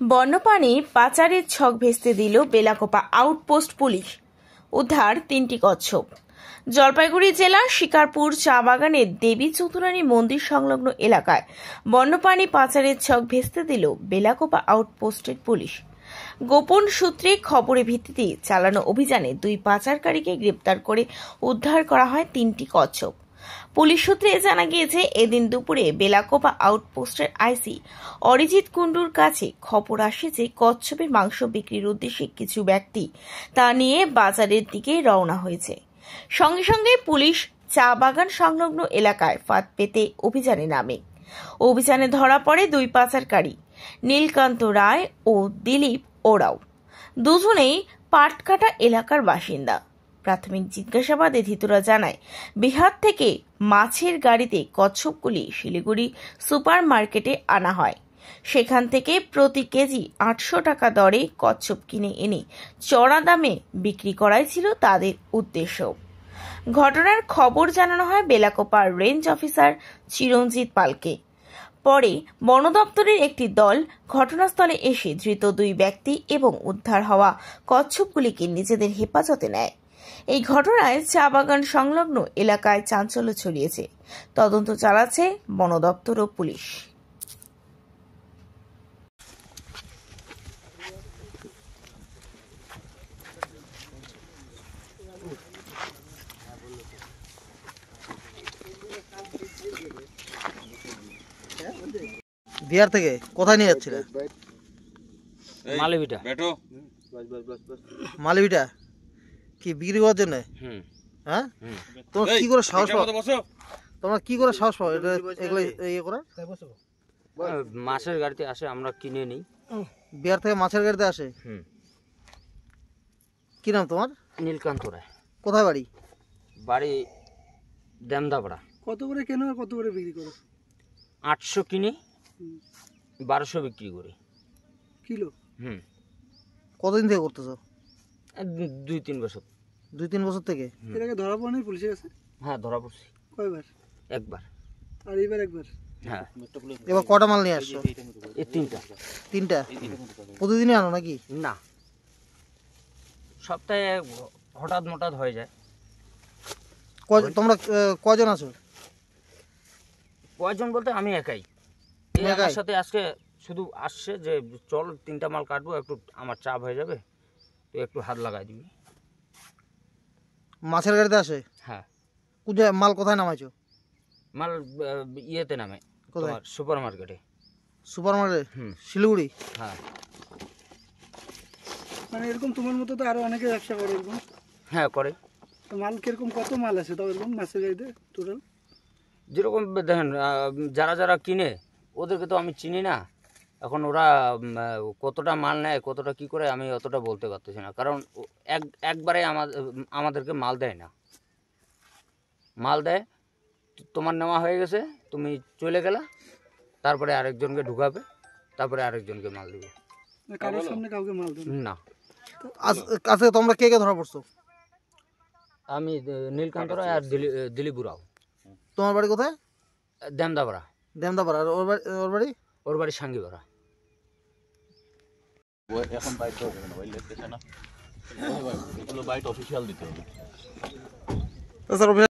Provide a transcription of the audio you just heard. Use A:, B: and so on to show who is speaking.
A: বন্যপ্রাণী পাচারের ছক ভেস্তে দিল বেলাকোপা আউটপোস্ট পুলিশ। উদ্ধার 3টি কচ্ছপ। জলপাইগুড়ি জেলার শিকারপুর চা বাগানের দেবী চতুরানী মন্দির সংলগ্ন এলাকায় বন্যপ্রাণী পাচারের ছক ভেস্তে দিল বেলাকোপা আউটপোস্টের পুলিশ। গোপন সূত্রে খবরের ভিত্তিতে চালানো অভিযানে 2 পাচারকারীকে গ্রেপ্তার করে উদ্ধার করা হয় 3টি কচ্ছপ। পুলিশ সূত্রে জানা গিয়েছে, এদিন দুপুরে বেলাকোপা আউটপোস্টের আইসি অরিজিৎ কুণ্ডুর কাছে খবর আসে যে কচ্ছপের মাংস বিক্রির উদ্দেশ্যে কিছু ব্যক্তি তা নিয়ে বাজারের দিকে রওনা হয়েছে। সঙ্গে সঙ্গে পুলিশ চা বাগান সংলগ্ন এলাকায় ফাঁদ পেতে অভিযানে নামে। অভিযানে ধরা পড়ে 2 পাচারকারী, নীলকান্ত রায় ও দিলীপ ওরাও। দুজনেই পাটকাটা এলাকার বাসিন্দা। প্রাথমিক জিজ্ঞাসাবাদে ধৃতরা জানায়, বিহার থেকে মাছের গাড়িতে কচ্ছপগুলি শিলিগুড়ি সুপার মার্কেটে আনা হয়। সেখান থেকে প্রতি কেজি 800 টাকা দরে কচ্ছপ কিনে এনে চড়া দামে বিক্রি করাই ছিল তাদের উদ্দেশ্য। ঘটনার খবর জানানো হয় বেলাকোপার রেঞ্জ অফিসার চিরঞ্জিত পালকে। পরে বন দপ্তরের একটি দল ঘটনাস্থলে এসে ধৃত 2 ব্যক্তি এবং উদ্ধার হওয়া কচ্ছপগুলিকে নিজেদের হেফাজতে নেয়। এই ঘটনায় চা বাগান সংলগ্ন এলাকায় চাঞ্চল্য ছড়িয়েছে। তদন্ত চালাচ্ছে বন দপ্তর ও পুলিশ।
B: বিহার থেকে কোথায় নিয়ে যাচ্ছিল?
C: মালিভিটা।
B: মালিভিটা কি বিক্রি করার জন্য? হ্যাঁ, তোমার কি করে সাহস পাও? তোমার কি করে সাহস পাও এটা এগুলো ইয়ে করা?
C: মাছের গাড়িতে আসে, আমরা কিনে নিই।
B: বিহার থেকে মাছের গাড়িতে আসে? কি নাম তোমার?
C: নীলকান্ত রায়।
B: কোথায় বাড়ি?
C: বাড়ি দেমদাপাড়া।
B: কত করে কেন আর কত করে বিক্রি করো?
C: 800 কিনে 1200 বিক্রি করি
B: কিলো। কতদিন থেকে করতেছো?
C: 2-3 বছর।
B: 2-3 বছর থেকে? এর আগে ধরা পড়েনি পুলিশের কাছে?
C: হ্যাঁ, ধরা পড়ছি।
B: কয়বার?
C: একবার।
B: আর এইবার একবার?
C: হ্যাঁ।
B: এবার কটা মাল নিয়ে আসছো?
C: এই 3টা।
B: 3টা? প্রতিদিনই আনো নাকি?
C: না, সপ্তাহে হঠাৎ মঠাৎ হয়ে যায়।
B: তোমরা কয়জন আছো?
C: কয়জন বলতে আমি একাই। আমার সাথে আজকে শুধু আসছে যে চল 3টা মাল কাটবো, একটু আমার চাপ হয়ে যাবে, তো একটু হাত লাগাই দিবি।
B: মাছের গাড়িতে আসে?
C: হ্যাঁ।
B: মাল কোথায় নামাইছো?
C: মাল ইয়েতে নামে,
B: কোথায়?
C: সুপার মার্কেটে।
B: সুপার মার্কেটে? শিলিগুড়ি?
C: হ্যাঁ।
B: মানে এরকম তোমার মতো তো আরো অনেকে ব্যবসা করে এরকম?
C: হ্যাঁ, করে।
B: তো মাল কিরকম, কত মাল আছে তাও এরকম মাছের গাড়িতে টোটাল?
C: যেরকম দেখেন, যারা যারা কিনে ওদেরকে তো আমি চিনি না। এখন ওরা কতটা মাল নেয়, কতটা কি করে, আমি অতটা বলতে পারতেছি না, কারণ একবারে আমাদেরকে মাল দেয় না। মাল দেয়, তোমার নেওয়া হয়ে গেছে, তুমি চলে গেলা, তারপরে আরেকজনকে ঢুকাবে, তারপরে আরেকজনকে মাল দিবে।
B: কারোর সামনে কাউকে মাল দেবে না? আজকে তোমরা কে কে ধরা পড়ছো?
C: আমি নীলকান্ত রায় আর দিলীপ ওরাও।
B: তোমার বাড়ি কোথায়?
C: দেমদাপাড়া।
B: দেমদাপাড়া। আর ওর বাড়ি? ওর
C: বাড়ি সাঙ্গিপাড়া।
D: এখন বাইট হবে না, ওই লেখতেছে না, এগুলো বাইট অফিসিয়াল দিতে হবে।